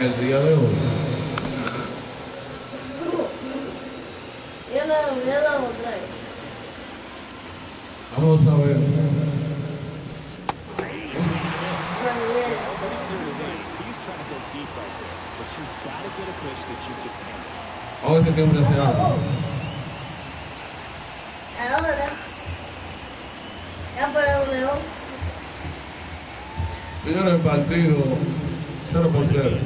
El día de hoy. Vamos a ver. Vamos a ver si tiene un deseado. Ahora, ya para un león. Señores, el partido 0-0.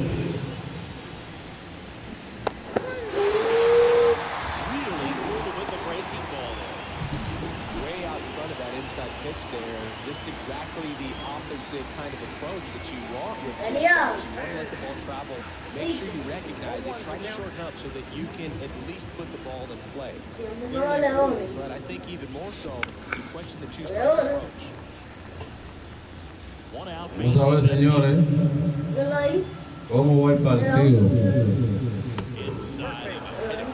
Pitch there, just exactly the opposite kind of approach that you want with two Yeah. strikes. You want to let the ball travel, make sure you recognize it, try to shorten up so that you can at least put the ball in play. But I think even more so, you question the two-strike approach. One out. Vamos a ver, señores, cómo va el partido. Inside of him.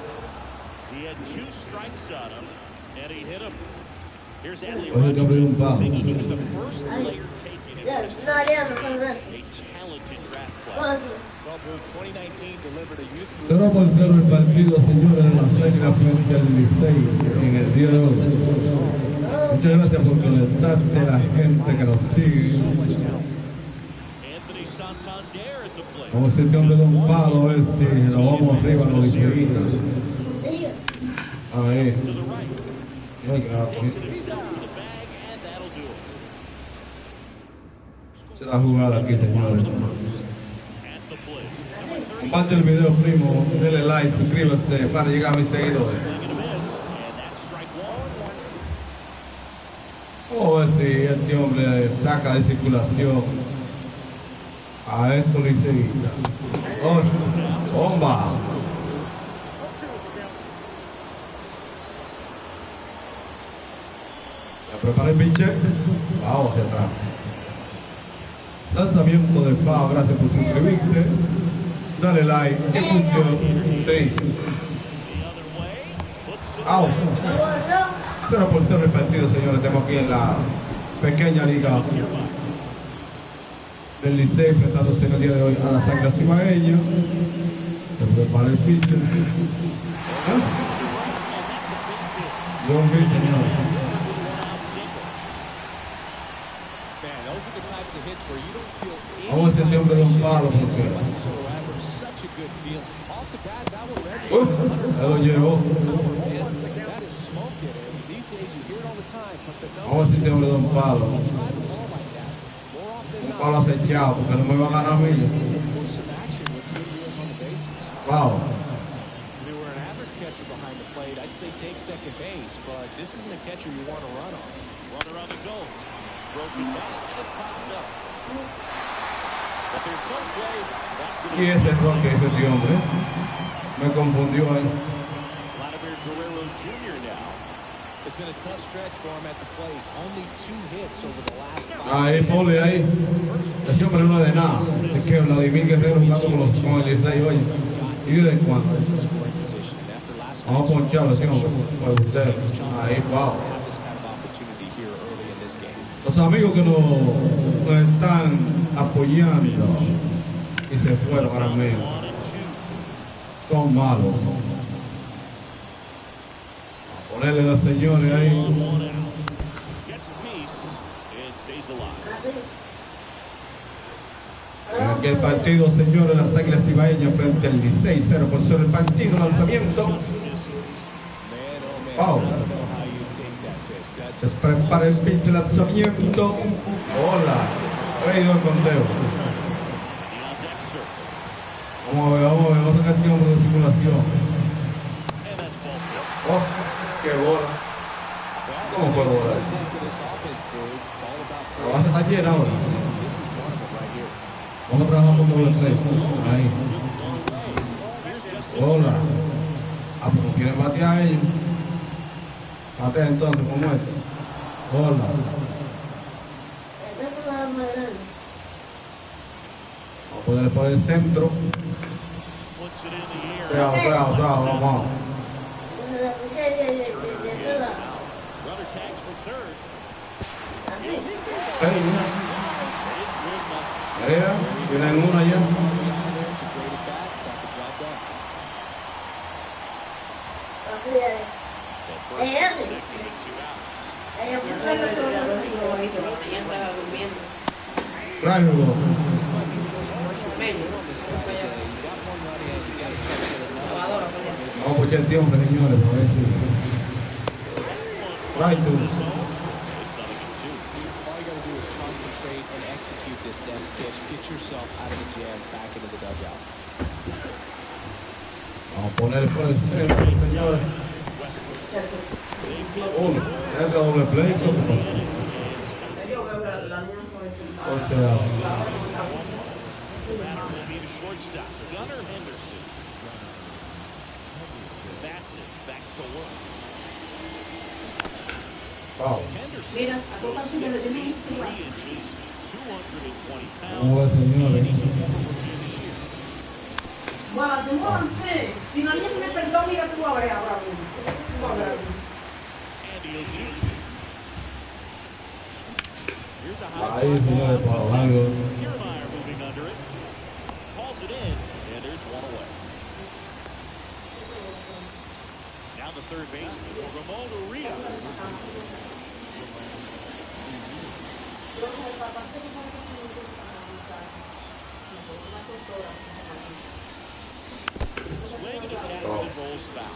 He had 2 strikes on him, and he hit him. Here's Adley saying he was the first player taken in this a talented draft class. Well, Bruce, 2019 delivered a youth 0-0 el partido, señores, de la Aguilas frente al Licey en el día de hoy. Muchas gracias por conectarte, la gente que nos sigue. Anthony Santander at the plate. Vamos a decir que hombre de un palo, a ver si lo vamos arriba a los liceístas. Ahí. To the right. Muy gracias. Takes it himself to the bag, and that'll do it. Se la jugada aquí, señores. At the plate. Comparte el video, primo. Dele like, suscríbase para llegar a mis seguidores. Swing and a miss, and that's strike 1. Vamos a ver si este hombre saca de circulación a estos liceístas. ¡Oh, bomba! Ya prepara el pinche. Vamos hacia atrás. Lanzamiento de Pau, gracias por suscribirte. Dale like, que funciona. Sí. Au. 0-0 el partido, señores. Estamos aquí en la pequeña liga del Licey, enfrentándose en el día de hoy a las Águilas cibaeñas. Se prepara el pitcher. John B, señor. Vamos a ver si este hombre da un palo, porque él lo llevó. Vamos a ver si este hombre da un palo. Un palo acechado, porque no me va a ganar a mí. Wow. They were an average catcher behind the plate. I'd say take second base, but this isn't a catcher you want to run on. Runner on the go. Broken back, and it's popped up. But there's no play. That's Y ese error que hizo este hombre me confundió ahí. Vladimir Guerrero Jr. now. It's been a tough stretch for him at the plate. Only 2 hits over the last 5. Ahí, Pole, ahí. Ese hombre no es de nada. Es que Vladimir Guerrero jugando con el Licey, oye. ¿Y de cuándo? Vamos a poncharlo, así, hombre. Para usted. Ahí, wow. Los amigos que nos están apoyando y se fueron ahora mismo son malos. A ponerle a los señores ahí. Gets a piece and stays alive. En aquel partido, señores, las Águilas cibaeñas frente al Licey, 0-0 el partido, lanzamiento. Wow. Se prepara el pitch de lanzamiento. Hola. Reído el conteo. Vamos a ver, vamos a sacar este hombre de simulación. Oh, qué bola. ¿Cómo fue bola? La base está llena ahora. Vamos a trabajar con doble 3. Ahí. Hola. Ah, pues no quieren batear a ellos. Batea entonces, como este. Hola. Vamos a ponerle por el centro. Cuidado, vamos. Runner tags for third. Vienen una ya. Tráigo. Vamos a poner el tiempo, señores, a ver si. Right to. All you got to do is concentrate and execute this next pitch. Get yourself out of the jam, back into the dugout. Vamos a poner por el centro, señores. Uno, es doble play. O sea. Wow. Mira, a tu canción le tenemos que jugar. Vamos, señores. Bueno, muévanse. Si no, ella se me perdió, mira, tú vas a ver ahora mismo. Tú vas a ver ahora mismo. Ahí, señores, para largo. Now the third baseman, Ramon Urias. Swing and attack and rolls foul.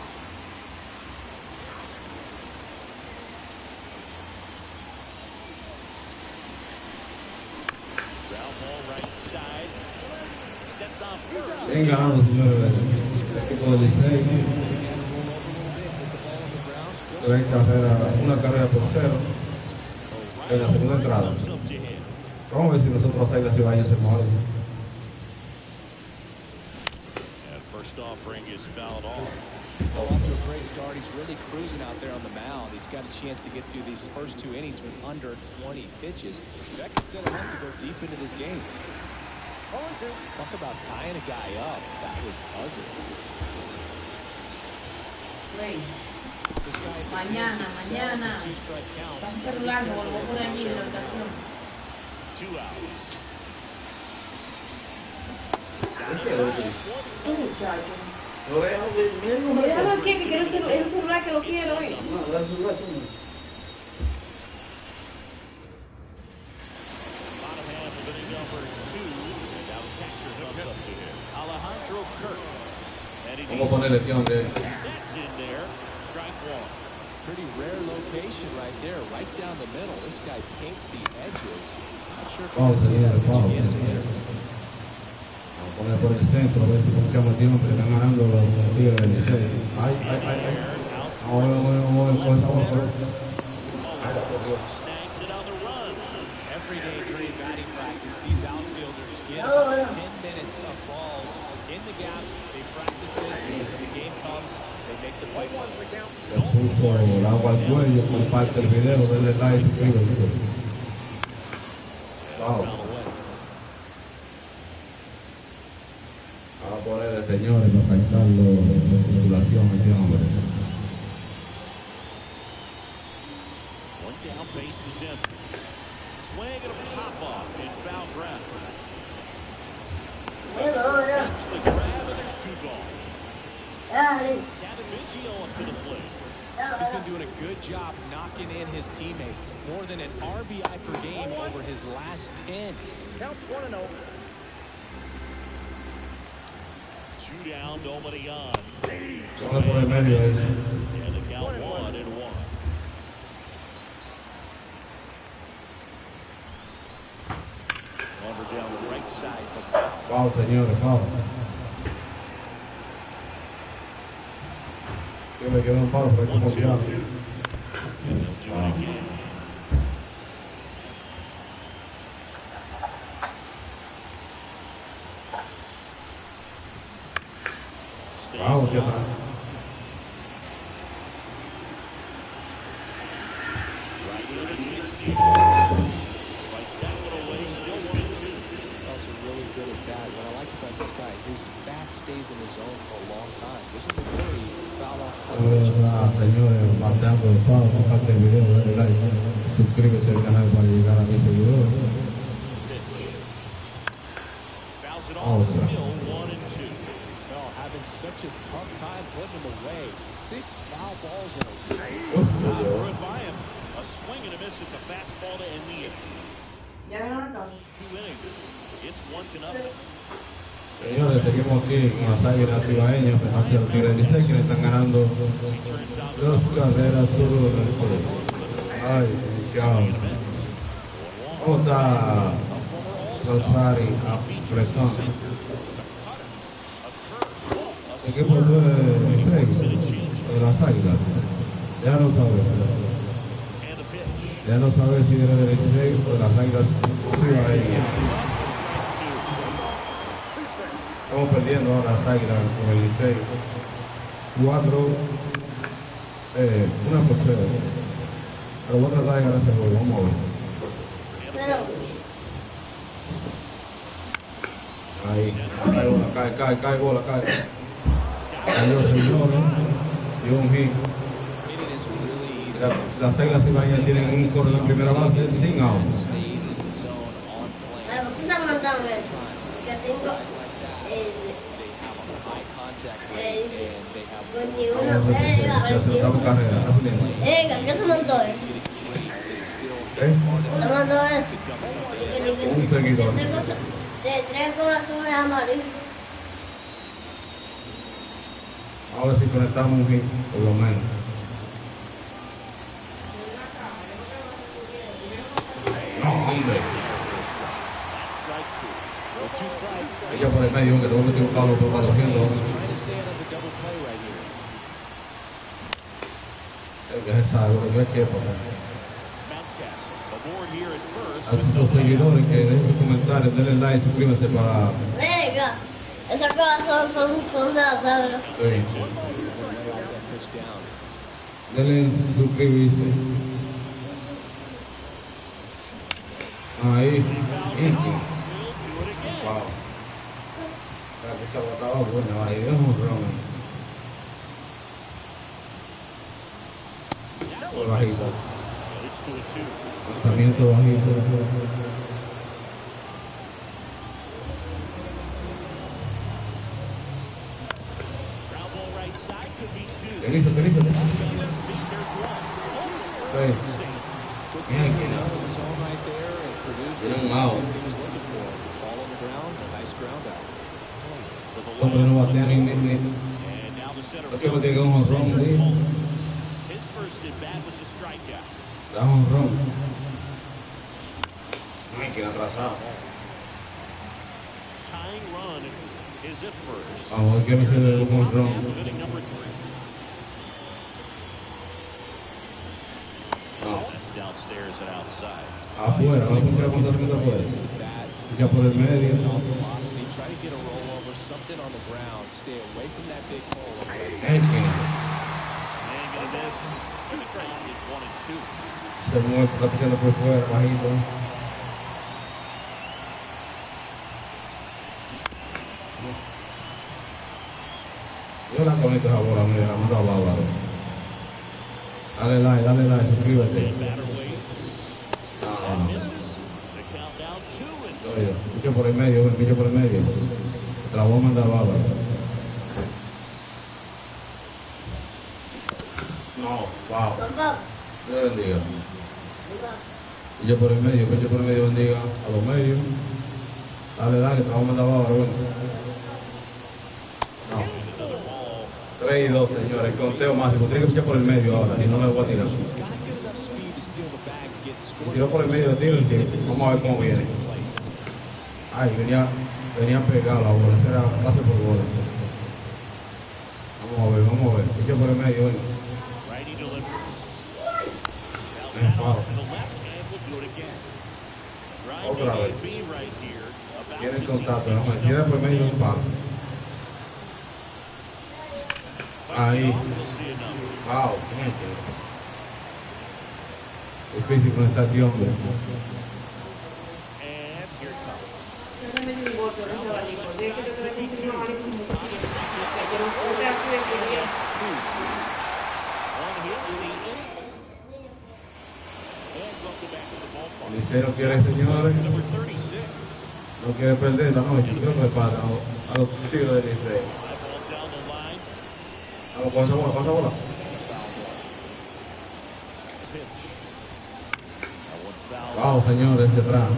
Ground ball right side. Steps on first. Siguen ganando, señores, el equipo de Licey. Una carrera por cero en la segunda entrada. Vamos a ver si nosotros ahí las Ibañez se mueven. First offering is fouled off. Well, off to a great start. He's really cruising out there on the mound. He's got a chance to get through these first two innings with under 20 pitches. That could set him up to go deep into this game. Talk about tying a guy up. That was ugly. Mañana. Está un celular, lo volvo por allí en la habitación. 2 outs. Déjalo aquí, que quiero el celular que lo quiero, Bottom half of inning number 2. Now catcher comes up to him. Alejandro Kirk. Vamos a ponerle tiempo de. That's in there. Strike one. Pretty rare location right there, right down the middle. This guy paints the edges. Not sure if you're going to see that pitch again as a hitter. Vamos a poner por el centro, a ver si ponchamos el tiempo, que están ganando los Tigres del Licey. Ay. Snags it on the run. Every day during batting practice, these outfielders get 10 minutes of balls in the gaps. They practice this, and when the game comes, they make the play. Le puso el agua al cuello, comparte el video, denle like, suscríbete. Wow. Vamos a ponerle, señores, para sacarlo de circulación aquí, hombre. One down, base is empty. Swing and a pop off in foul ground. That's the grab, and there's 2 gone. Gavin Biggio up to the plate. He's been doing a good job knocking in his teammates. More than an RBI per game over his last 10. Count 1-0. 2 down, nobody on. Solo por el medio es. And the count 1-1. Over down the right side for foul. Wow, señores, wow. Yo me quedo un paro, pero hay que ponchar. And they'll do it again. Wow, qué tal. Right in and hits deep. Fights that one away, still 1-2. Also really good at bat. What I like about this guy, his bat stays in the zone for a long time. Doesn't worry foul off. Señores, marcando el palo, comparte el video, dale like, suscríbete al canal para llegar a mis seguidores. Fouls it off, still 1-2. Oh, having such a tough time putting him away. 6 foul balls in a row. Threw it by him. A swing and a miss at the fastball to end the inning. Ya ganaron el caso. 2 innings. It's 1-0. Señores, seguimos aquí con las Águilas Cibaeñas, frente a los Tigres de Licey, quienes están ganando 2 carreras por 1. Ay, chao. ¿Cómo está Rosari a Fresón? ¿De qué equipo de Licey? De las Águilas. Ya no sabes. Ya no sabes si era de Licey o de las Águilas Cibaeñas. Estamos perdiendo ahora las Águilas con el Licey. 4, 1 por 0. Pero voy a tratar de ganar ese juego, vamos a ver. Ahí, cae bola, cae. Cayó, señores. Dio un hit. Las Águilas Cibaeñas tienen un corredor en primera base sin out. ¿Por qué están mandando esto? Que 5... 21, ¿qué te mandó él? ¿Te mandó eso? Un seguidor. De 3 corazones amarillos. A ver si conectamos un hit, por lo menos. No, hombre. Ella por el medio, que tengo que meter un palo por 400. Que es algo que es chepo. A sus seguidores que dejen sus comentarios, denle like, suscríbanse para... Venga, esas cosas son de la sangre. Sí. Denle suscribirse. Ahí. Wow. Esa botada buena, ahí es un ron. Bajito. Lanzamiento bajito. ¿Qué hizo? Tiene un out. Hombre, no batea ni. Lo que tiene un honrón ahí. Da un honrón. Ay, que atrasado. Vamos a ver qué me queda de un honrón. Afuera, vamos a encontrar contacto afuera. Ya por el medio. Se mueve, está pisando por fuera, bajito. Yo la conecto esa bola, mira, la mando a bárbaro. Dale like, suscríbete. Picho por el medio, te la voy a mandar a bárbaro. No, wow. Dios bendiga. Picho por el medio, bendiga a los medios. Dale, te la voy a mandar a bárbaro, bueno. No. 3 y 2, señores, el conteo máximo. Tiene que pichar por el medio ahora, si no me voy a tirar. Si tiró por el medio de tiro, vamos a ver cómo viene. Ay, venía pegado la bola, esa era pase por bola. Vamos a ver. Picha por el medio, ven. Otra vez. Tiene el contacto, no me tira por el medio un palo. Ahí. Wow, difícil conectar este hombre. Licey no quiere, señores. No quiere perder esta noche. Creo que pasa a los Tigres de Licey. Vamos con esa bola, Wow, señores, detrás.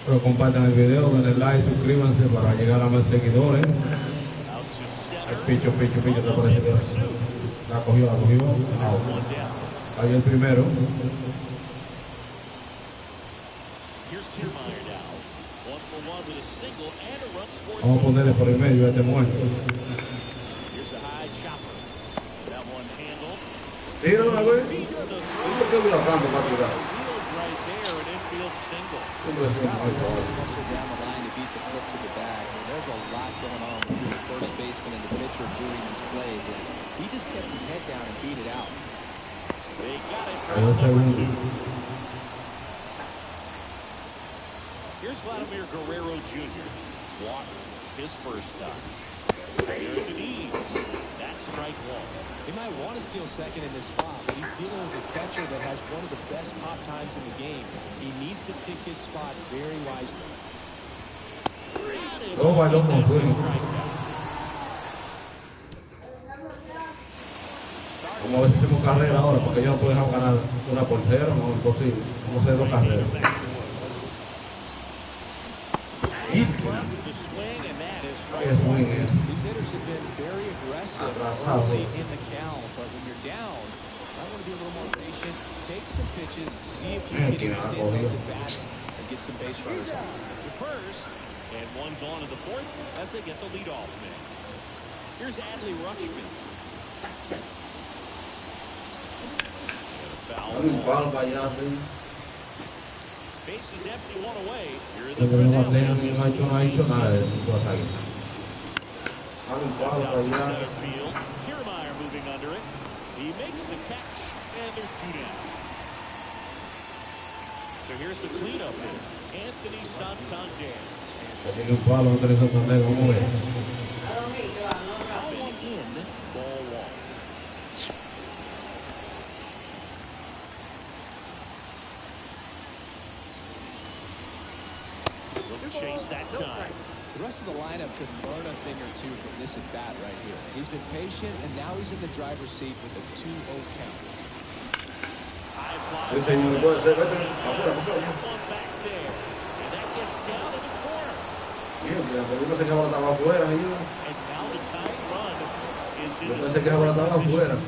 Pero compartan el video, denle like, suscríbanse para llegar a más seguidores. El picho, te aparece. La cogió. Wow. Ahí el primero. Vamos a ponerle por el medio a este muerto. Tíralo, güey. ¿Por qué voy a tanto para tirar? There's a lot going on between the first baseman and the pitcher during these plays, and he just kept his head down and beat it out. They got it for number 2. Here's Vladimir Guerrero Jr. Walked his first time. Bienvenido. That's strike one. They might want to steal second in this spot, but he's dealing with a catcher that has one of the best pop times in the game. He needs to pick his spot very wisely. Vamos a ver si hacemos carrera ahora, porque yo no puedo dejar ganar una por cero, no es imposible. Vamos a hacer 2 carreras. These hitters have been very aggressive early in the count, but when you're down, I want to be a little more patient, take some pitches, see if you can extend those at bats and get some base runners out. First, and one gone in the fourth as they get the leadoff man. Here's Adley Rutschman. Foul ball. Base is empty, one away. Here in the That's out to center field. Kiermaier moving under it. He makes the catch, and there's 2 down. So here's the cleanup hitter, Anthony Santander. Tiene un palo, Anthony Santander, vamos a ver. In, ball 1. Chase that time. The rest of the lineup could learn a thing or two from this at bat right here. He's been patient, and now he's in the driver's seat with a 2-0 count. High fly. Sí, señor, puede ser, vete, afuera. One back there, and that gets down in the corner. Bien, la película se acaba estaba afuera, señor. And now the tying run is in Yo pensé que ahora estaba afuera.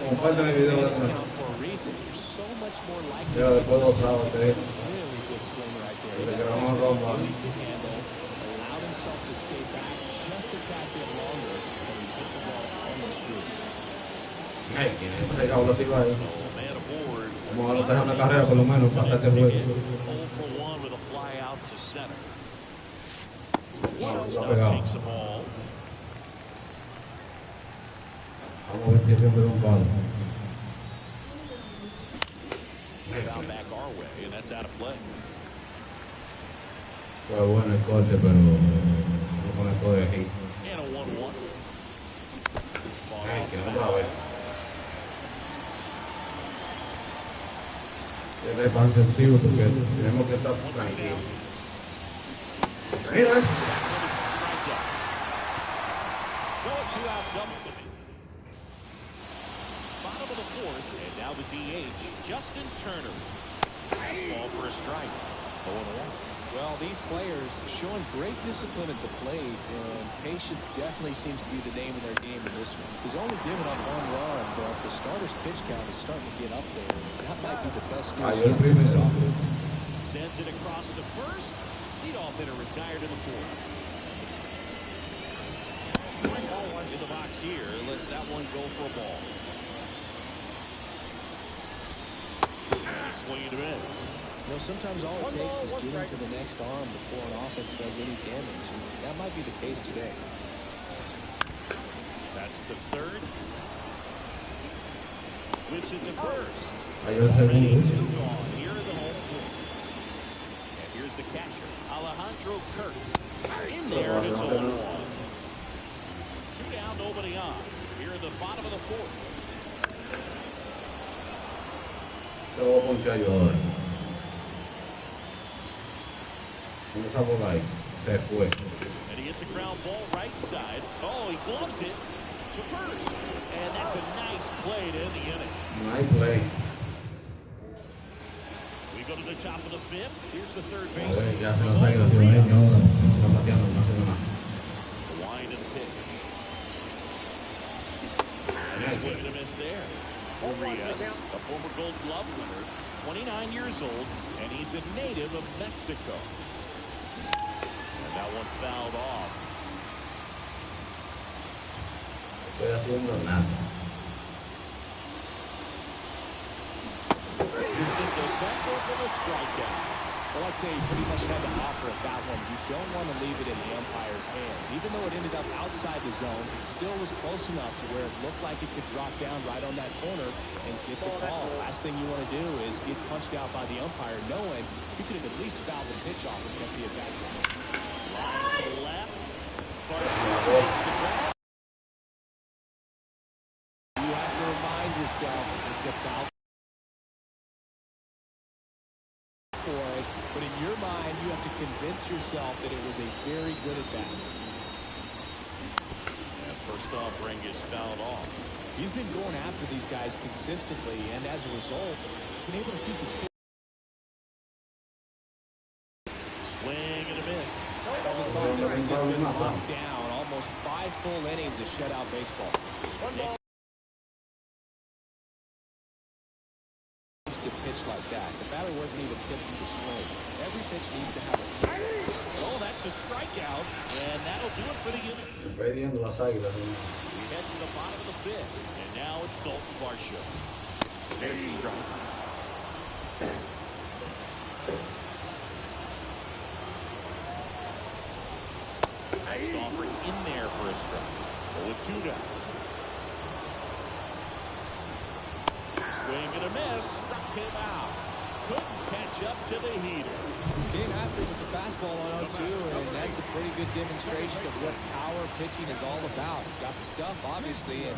Compartan el video de atrás. Ya después gozaba ustedes. Le grabamos a Roma. Ay, que ese cabrón así va ahí. Vamos a anotar una carrera por lo menos para estar que juegue. Vamos a pegar. Vamos a ver si siempre da un palo. Fue bueno el corte, pero no conectó de aquí. Ay, que no va a ver. Tiene pan sentido porque tenemos que estar tranquilos. Mira. Bottom of the fourth, and now the DH, Justin Turner. Fastball for a strike. 0-1. Well, these players showing great discipline at the plate, and patience definitely seems to be the name of their game in this one. He's only given up 1 run, but the starter's pitch count is starting to get up there. That might be the best news for this offense. Sends it across the first. Leadoff hitter retired in the fourth. Strike ball one in the box here. Lets that one go for a ball. Swing and a miss. You know, sometimes all it takes is getting to the next arm before an offense does any damage, and that might be the case today. That's the third. Whips it to first. Already 2 gone here in the home plate. And here's the catcher, Alejandro Kirk. In there, and it's 0-1. 2 down, nobody on. Here in the bottom of the fourth. Se lo voy a ponchar yo ahora. Con esa bola ahí, se fue. And he hits a ground ball right side. Oh, he gloves it to first. And that's a nice play to end the inning. Nice play. We go to the top of the fifth. Here's the third A base. ver, ya se los Águilas Ibaeños ahora. Están pateando, no haciendo nada. Wind and pitch. And a swing and a miss there. Aguilas, a former Gold Glove winner, 29 years old, and he's a native of Mexico. And that one fouled off. Estoy haciendo nada. For the strikeout. Well, I'd say you pretty much had to offer at that one. You don't want to leave it in the umpire's hands. Even though it ended up outside the zone, it still was close enough to where it looked like it could drop down right on that corner and get the call. Last thing you want to do is get punched out by the umpire, knowing you could have at least fouled the pitch off and kept the at-bat. Line to the left. You have to remind yourself it's a foul. But in your mind, you have to convince yourself that it was a very good at-bat. And first offering is fouled off. He's been going after these guys consistently, and as a result, he's been able to keep his pitch. Swing and a miss. Well, this offense has just been locked down. Almost 5 full innings of shutout baseball. To pitch like that. The batter wasn't even attempting to swing. Every pitch needs to have a... Oh, that's a strikeout, and that'll do it for the inning. Perdiendo las Águilas. We head to the bottom of the fifth, and now it's Dalton Varsho. There's the strike. Next offering in there for a strike. 0-2 down. Swing and a miss, struck him out. Couldn't catch up to the heater. Came after with the fastball on 0-2, and that's a pretty good demonstration of what power pitching is all about. He's got the stuff, obviously, and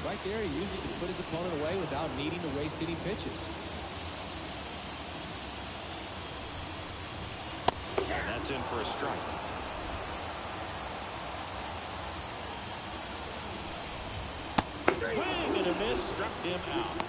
right there he used it to put his opponent away without needing to waste any pitches. And that's in for a strike. Swing and a miss, struck him out.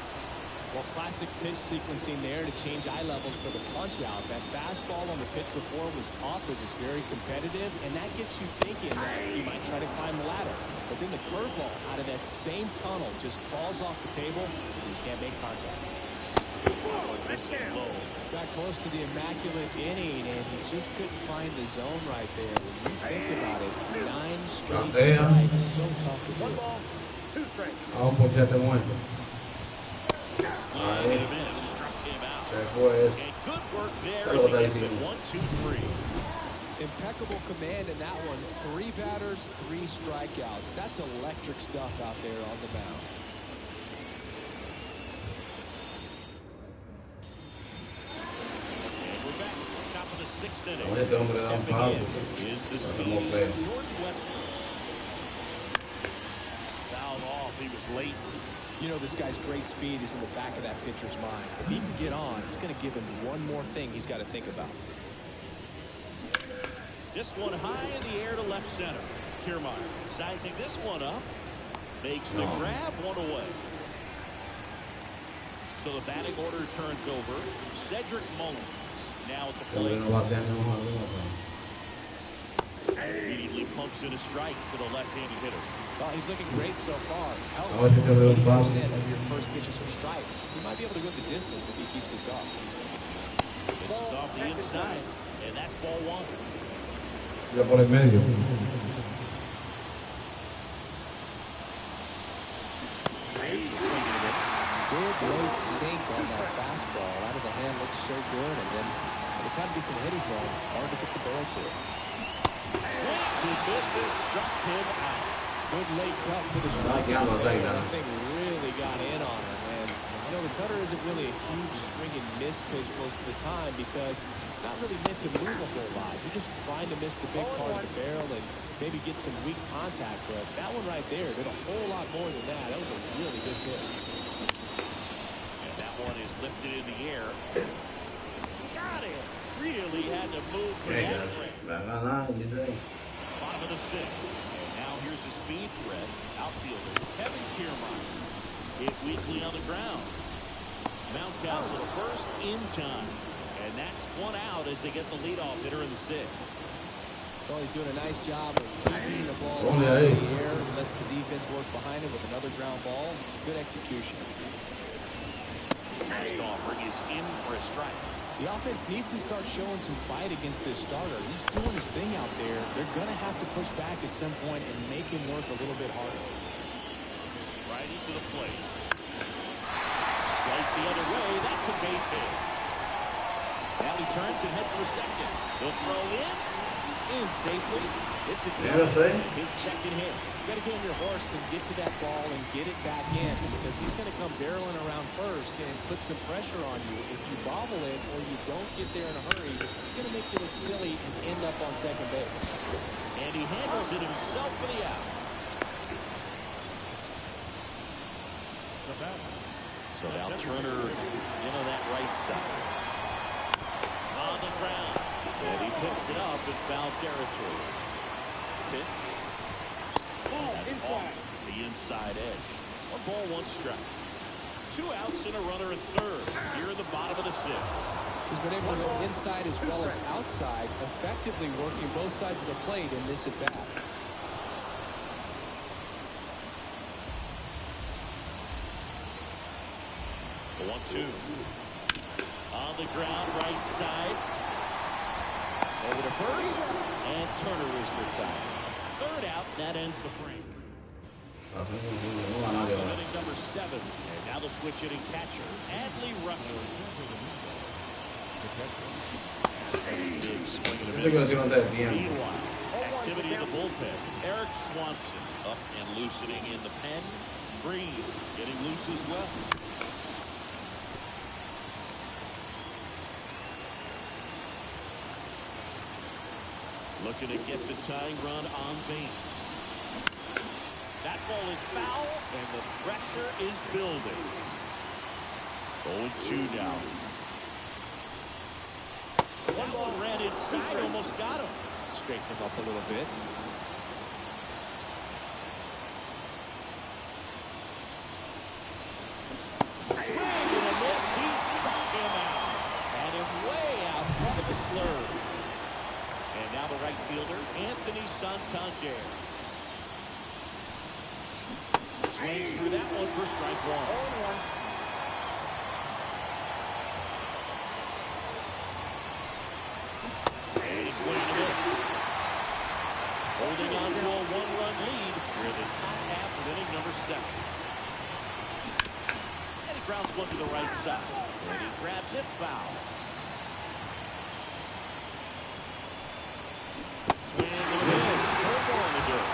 Well, classic pitch sequencing there to change eye levels for the punch out. That fastball on the pitch before was off, it was very competitive, and that gets you thinking that you might try to climb the ladder. But then the curveball out of that same tunnel just falls off the table, and you can't make contact. Low. Got close to the immaculate inning, and he just couldn't find the zone right there. When you think about it, 9 straight strikes, so tough to do. Vamos por 7-1. Swing and a miss, struck him out. Se fue eso. And good work there as he gets it 1-2-3. Impeccable command in that one. 3 batters, 3 strikeouts. That's electric stuff out there on the mound. And we're back at the top of the 6th inning. Ahora este hombre da un Stepping palo. in is the speed Como feo. Jordan Westbrook. Fouled off. He was late. You know, this guy's great speed is in the back of that pitcher's mind. If he can get on, it's going to give him one more thing he's got to think about. This one high in the air to left center. Kiermaier sizing this one up. Makes the grab, one away. So the batting order turns over. Cedric Mullins now at the plate. Immediately pumps in a strike to the left-handed hitter. Well, he's looking great so far. Ahora sí te veo un 80% of your first pitches are strikes. He might be able to go the distance if he keeps this up. This is off the inside, and that's ball 1. Ya por el medio. Good late sink on that fastball. Out of the hand looks so good, and then by the time it gets in the hitting zone, hard to get the barrel to it. Swings and misses, struck him out. Good late cut for the strike. That thing really got in on him. And you know, the cutter isn't really a huge swing and miss pitch most of the time because it's not really meant to move a whole lot. You're just trying to miss the big part of the barrel and maybe get some weak contact. But that one right there did a whole lot more than that. That was a really good pitch. And that one is lifted in the air. Got it. Really had to move for that play. Bottom of the 6th. Now here's a speed threat. Outfielder Kevin Kiermaier. Hit weakly on the ground. Mountcastle first in time. And that's one out as they get the leadoff hitter in the sixth. Well, he's doing a nice job of keeping the ball out in the air. Lets the defense work behind him with another ground ball. Good execution. First offering is in for a strike. The offense needs to start showing some fight against this starter. He's doing his thing out there. They're going to have to push back at some point and make him work a little bit harder. Right into the plate. Slice the other way. That's a base hit. Now he turns and heads for second. He'll throw in safely. It's a his second hit. You got to get on your horse and get to that ball and get it back in, because he's going to come barreling around first and put some pressure on you. If you bobble it or you don't get there in a hurry, it's going to make you look silly and end up on second base. And he handles it himself for the out. So now Turner into that right side. On the ground. And he picks it up in foul territory. Pitch. That's off the inside edge. 1 ball, 1 strike. 2 outs and a runner at third. Here in the bottom of the sixth. He's been able to go inside as well as outside, effectively working both sides of the plate in this at bat. The 1-2. On the ground, right side. Over to first, and Turner is retired. Third out, that ends the frame. Inning number 7, and now the switch hitting catcher, Adley Rutschman. Big swing and a miss. Meanwhile, activity in the bullpen. Eric Swanson up and loosening in the pen. Green getting loose as well. Looking to get the tying run on base. That ball is foul, and the pressure is building. 0-2 now. One ball ran inside, almost got him. Straighten him up a little bit. Swing and a miss. He struck him out. Had him way out front of the slurve. And now the right fielder, Anthony Santander. Swings through that one for strike 1. And he swings and miss. Holding on to a 1-run lead for the top half of inning number 7. And he grounds one to the right side. And he grabs it foul. Swing and a miss. Purple in the dirt.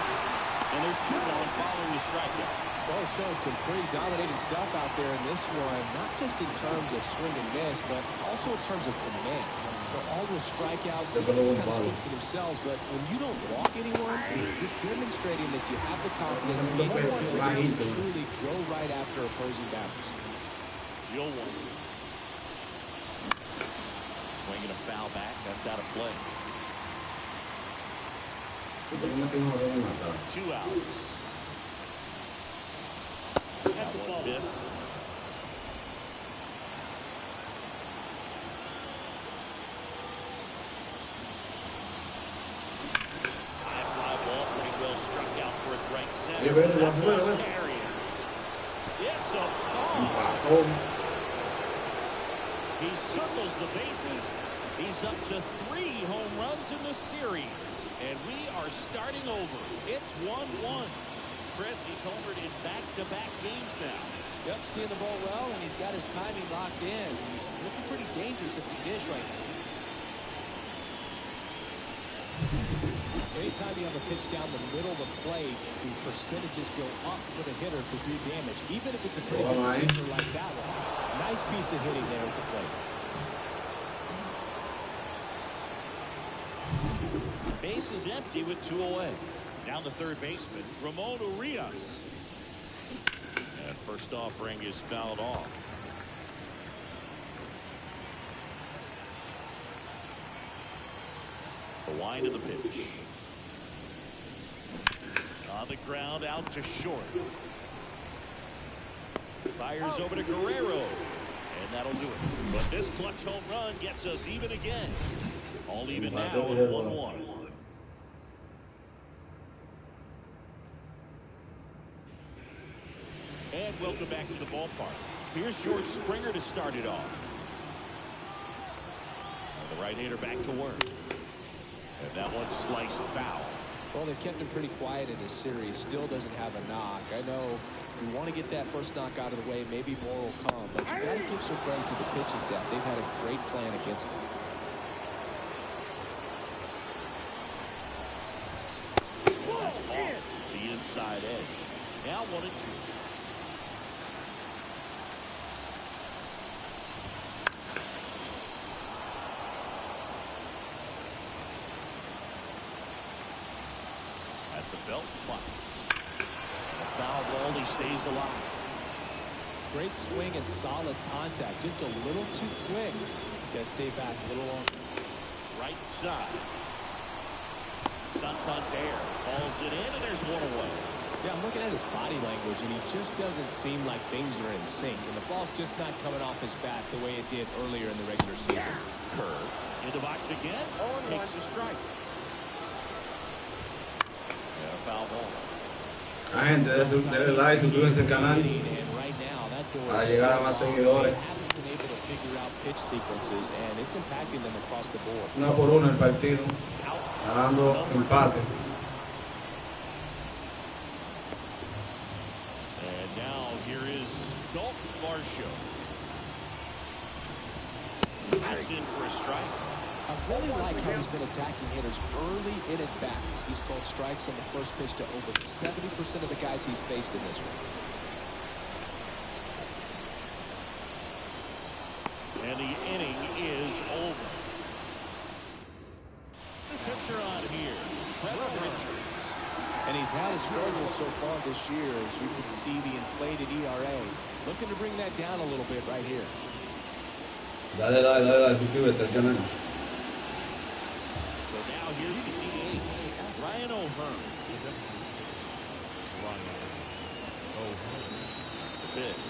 And there's 2 gone following the strikeout. Well, showing some pretty dominating stuff out there in this one, not just in terms of swing and miss, but also in terms of command. For all the strikeouts, they just kind of speak for themselves, but when you don't walk anyone, you're demonstrating that you have the confidence in one to truly go right after opposing batters. Deal 1. Swinging a foul back. That's out of play. 2 outs. That one missed. High fly ball, pretty well struck out towards right center. It's a ball. He circles the bases. He's up to 3 home runs in the series. And we are starting over. It's 1-1. Chris, he's homered in back-to-back games now. Yep, seeing the ball well, and he's got his timing locked in. He's looking pretty dangerous at the dish right now. Anytime you have a pitch down the middle of the plate, the percentages go up for the hitter to do damage, even if it's a pretty good sinker like that one. Nice piece of hitting there at the plate. Base is empty with 2 away. Down the third baseman, Ramon Urias. And first offering is fouled off. The wind of the pitch. On the ground, out to short. Fires over to Guerrero. And that'll do it. But this clutch home run gets us even again. All even now at 1-1. And welcome back to the ballpark. Here's George Springer to start it off. And the right-hander back to work. And that one sliced foul. Well, they've kept him pretty quiet in this series. Still doesn't have a knock. I know you want to get that first knock out of the way. Maybe more will come. But you got to give some credit to the pitching staff. They've had a great plan against him. That's off the inside edge. Now 1-2. At the belt fires. A foul ball, he stays alive. Great swing and solid contact. Just a little too quick. He's got to stay back a little longer. Right side. Santander calls it in, and there's one away. Yeah, I'm looking at his body language, and he just doesn't seem like things are in sync. And the ball's just not coming off his bat the way it did earlier in the regular season. Curve. In the box again. Takes a strike. Yeah, foul ball. La gente debe like, suscríbanse al canal para llegar a más seguidores. Uno por uno el partido, ganando empate. And now here is Dolph Varsho. That's in for a strike. I really like how he's been attacking hitters early in at-bats. He's called strikes on the first pitch to over 70% of the guys he's faced in this one. And the inning is over. The pitcher on here, Trevor Richards. And he's had a struggle so far this year, as you can see the inflated ERA. Looking to bring that down a little bit right here. Dale, suscríbete al canal. So now here's the DH, Ryan O'Hearn. The pitch.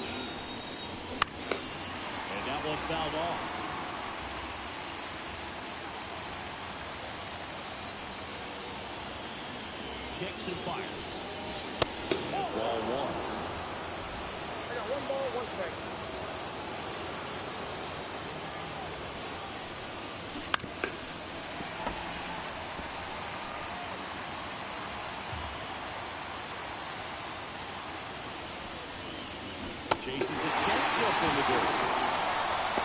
And that one fouled off. Kicks and fires. Ball one. I got 1 ball, 1 strike. Chases the changeup in the dirt.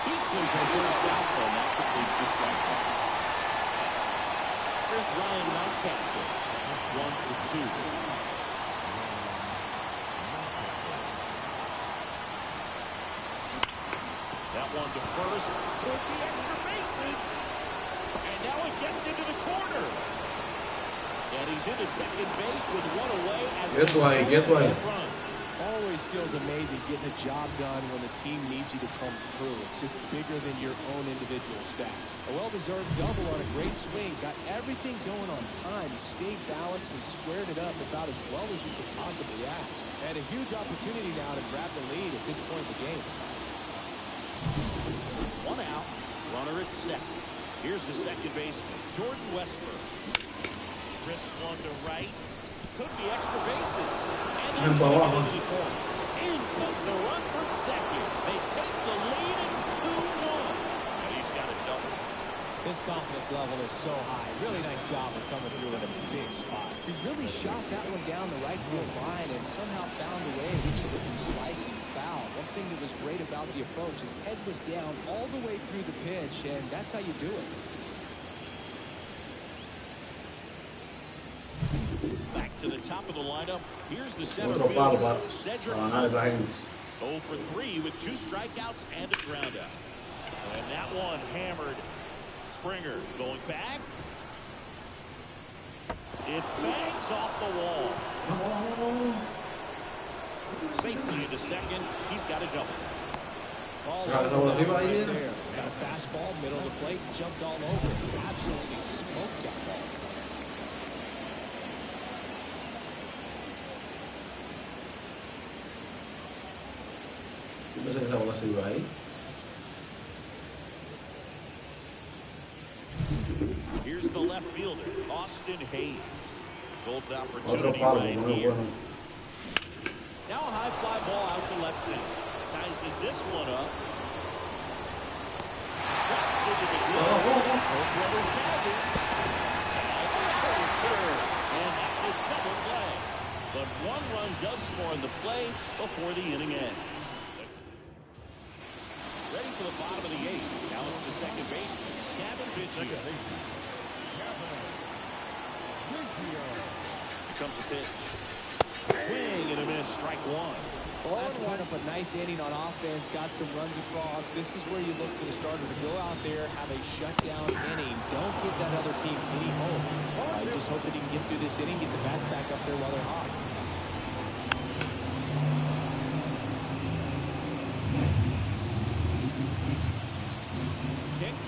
Beats him for first out, and that completes the strike count. Here's Ryan Mountcastle. 1 for 2. That one to first. Took the extra bases. And now it gets into the corner. And he's into second base with 1 away. Get away. Always feels amazing getting a job done when the team needs you to come through. It's just bigger than your own individual stats. A well-deserved double on a great swing. Got everything going on time. He stayed balanced and squared it up about as well as you could possibly ask. And a huge opportunity now to grab the lead at this point in the game. 1 out. Runner at second. Here's the second baseman, Jordan Westburg. Rips one to right. Could be extra bases. And that's going into the corner. In comes the run from second. They take the lead. It's 2-1. And he's got a double. His confidence level is so high. Really nice job of coming through in a big spot. He really shot that one down the right field line and somehow found a way to keep it from slicing foul. One thing that was great about the approach, his head was down all the way through the pitch, and that's how you do it. Back to the top of the lineup. Here's the center fielder, Cedric. 0 for 3 with 2 strikeouts and a groundout. And that one hammered. Springer going back. It bangs off the wall. Safely into second. He's got a double. Ball right there. Got a fastball, middle of the plate, jumped all over it. Absolutely smoked that ball. Yo pensé que esa bola se iba ahí. left fielder, Austin Hayes. Golden Otro opportunity palo, right no here. bueno. Now a high fly ball out to left center. Sizes this one up. Drops into the glove. Both runners tagging. And that's a double play. But one run does score in the play before the inning ends. Ready for the bottom of the eighth. Now it's the second baseman, Gavin Biggio. Here comes the pitch. Swing and a miss. Strike one. Well, put up a nice inning on offense, got some runs across. This is where you look for the starter to go out there, have a shutdown inning. Don't give that other team any hope. You just hope that he can get through this inning, get the bats back up there while they're hot.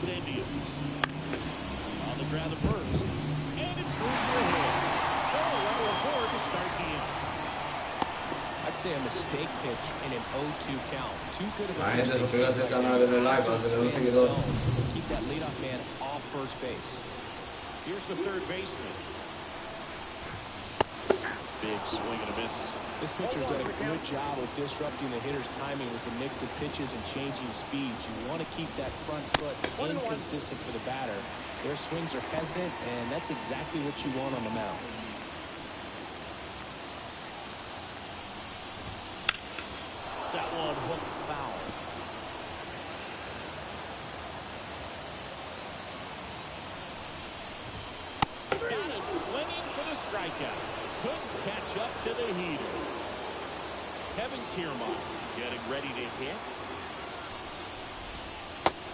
Indians on the ground at first, and it's through for a hit. So a runner aboard to start the inning. I'd say a mistake pitch in an 0-2 count. Too good of a La pitch gente to suscríbase al canal, denle like para tener un seguidor. keep that leadoff man off first base. Here's the third baseman. Big swing and a miss. This pitcher's done a good job of disrupting the hitter's timing with a mix of pitches and changing speeds. You want to keep that front foot inconsistent for the batter. Their swings are hesitant, and that's exactly what you want on the mound. That one hooked foul. Got it swinging for the strikeout. Couldn't catch up to the heater. Kevin Kiermaier getting ready to hit.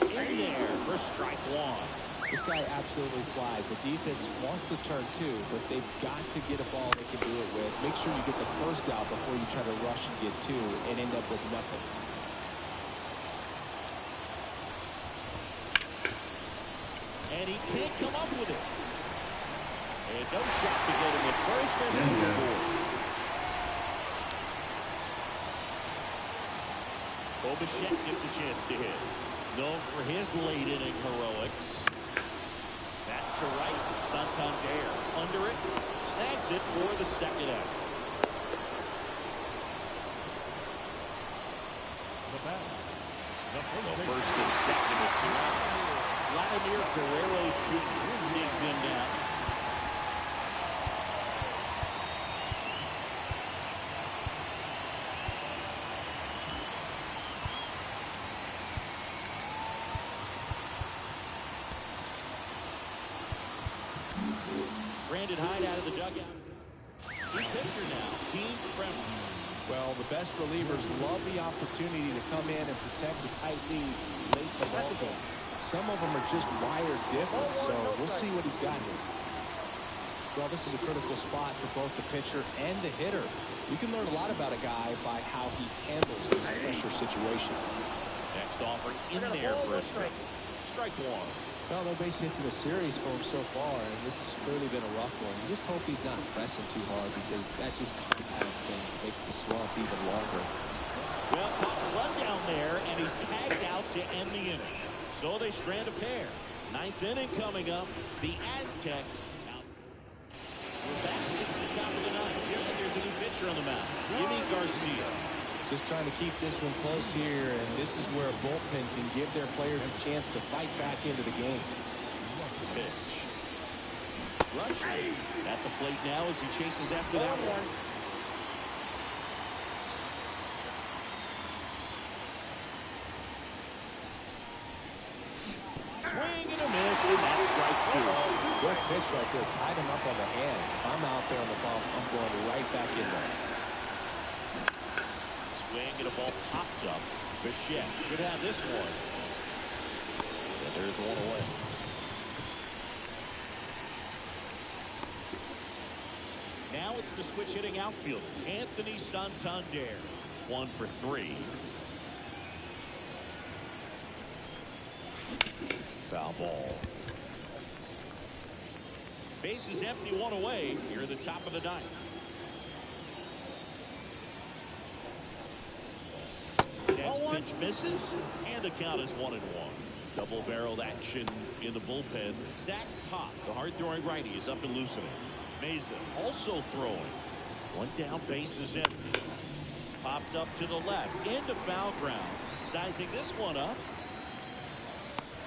In there for strike one. This guy absolutely flies. The defense wants to turn two, but they've got to get a ball they can do it with. Make sure you get the first out before you try to rush and get two and end up with nothing. And he can't come up with it. And no shot to get him at first. And the board. Bichette gets a chance to hit. Known for his late inning heroics. Back to right. Santander under it. Snags it for the second out. So first and second at 2 outs. Vladimir Guerrero Jr. digs in now. Brandon Hyde out of the dugout. New pitcher now, Dean Kremer. Well, the best relievers love the opportunity to come in and protect the tight lead late in the ball game. Some of them are just wired different, so we'll see what he's got here. Well, this is a critical spot for both the pitcher and the hitter. You can learn a lot about a guy by how he handles these pressure situations. Next offer in there for a strike. Strike one. Well, no base hits in the series for him so far, and it's clearly been a rough one. You just hope he's not pressing too hard because that just compounds things. It makes the slump even longer. Well, caught a run down there, and he's tagged out to end the inning. So they strand a pair. Ninth inning coming up. The Aztecs out. We're back against the top of the ninth. And there's a new pitcher on the mound, Jimmy Garcia. Just trying to keep this one close here, and this is where a bullpen can give their players a chance to fight back into the game. Pitch. Rush at the plate now as he chases after that one. Swing and a miss, and that's strike two. Good pitch right there. Tied him up on the hands. If I'm out there on the bump, I'm going right back in there. Swing and a ball popped up. Bichette should have this one. And there's one away. Now it's the switch hitting outfielder, Anthony Santander. 1 for 3. Foul ball. Base is empty, 1 away. Here at the top of the ninth. Next pitch misses, and the count is 1-1. Double-barreled action in the bullpen. Zach Pop, the hard-throwing righty, is up and loosening. Mesa also throwing. One down, base is empty. Popped up to the left, into foul ground. Sizing this one up.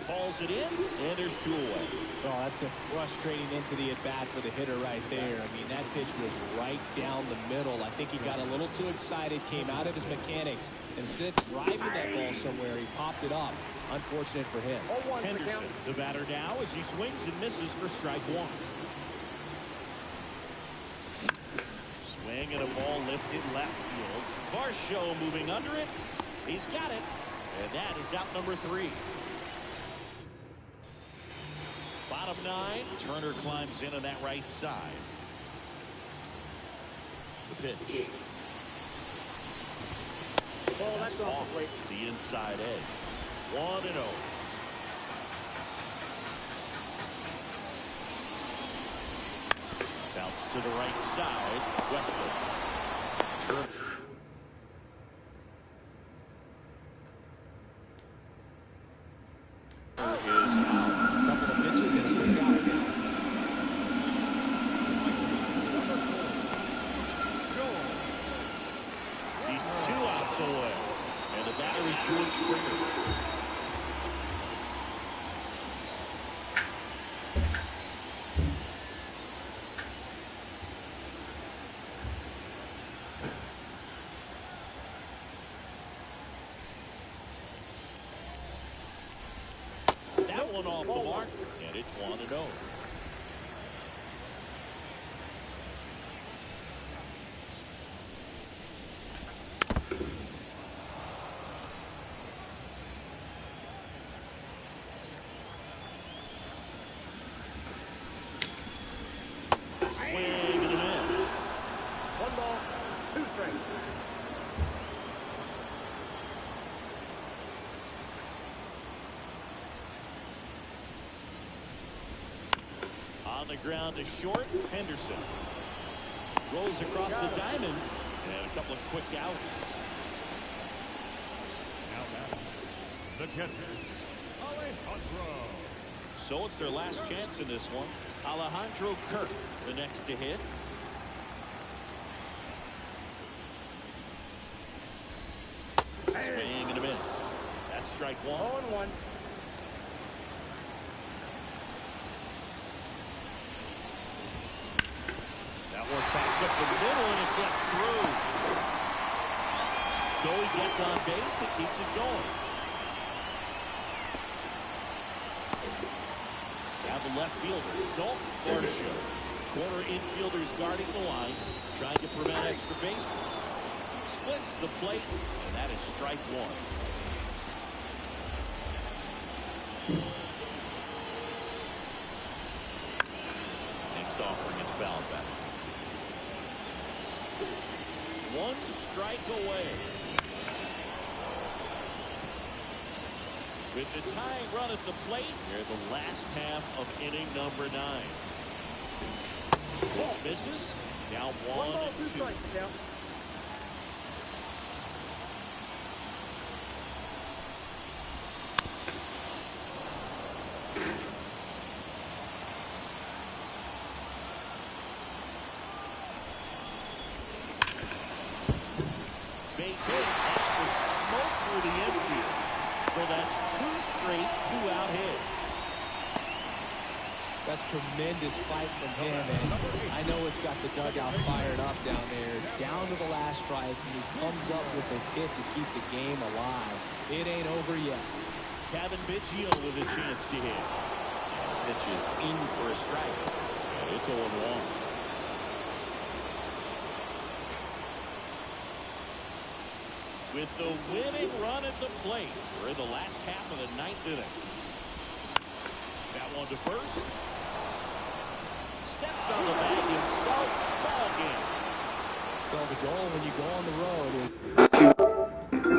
Calls it in, and there's 2 away. Oh, that's a frustrating into the at-bat for the hitter right there. I mean, that pitch was right down the middle. I think he got a little too excited, came out of his mechanics. Instead of driving that ball somewhere, he popped it up. Unfortunate for him. Henderson, the batter now, as he swings and misses for strike 1. Swing and a ball lifted left field. Varsho moving under it. He's got it. And that is out number 3. Bottom 9. Turner climbs in on that right side. The pitch. Oh, that's Off the inside edge. 1-0. Bounce to the right side. Westbrook. Turner. Is out. A couple of pitches and he's got it. He's 2 outs away. And the batter is George Springer. That one off the mark, and it's 1-0. Swing and a miss. 1 ball, 2 strikes. On the ground to short, Henderson. Rolls across the diamond, and a couple of quick outs. Now back, the catcher, Alejandro. So it's their last chance in this one. Alejandro Kirk, the next to hit. Swing and a miss. That's strike 1. 0-1. That one back up the middle, and it gets through. Joey gets on base and keeps it going. Now the left fielder, Dalton Varsho. Corner infielders guarding the lines, trying to prevent extra bases. Splits the plate, and that is strike 1. Next offering is fouled back. 1 strike away. With the tying run at the plate, here the last half of inning number 9. Pitch misses. Now 1 ball, 2 1-2. strikes, Cal. Base hit. That's the smoke through the infield. So that's 2 straight 2-out hits. That's tremendous fight from him, and I know it's got the dugout fired up down there. Down to the last strike, and he comes up with a hit to keep the game alive. It ain't over yet. Kevin Biggio with a chance to hit. Pitch is in for a strike. And it's 0-1. With the winning run at the plate, we're in the last half of the 9th inning. That one to first. Steps on the bag himself. Ball game. Well, the goal when you go on the road is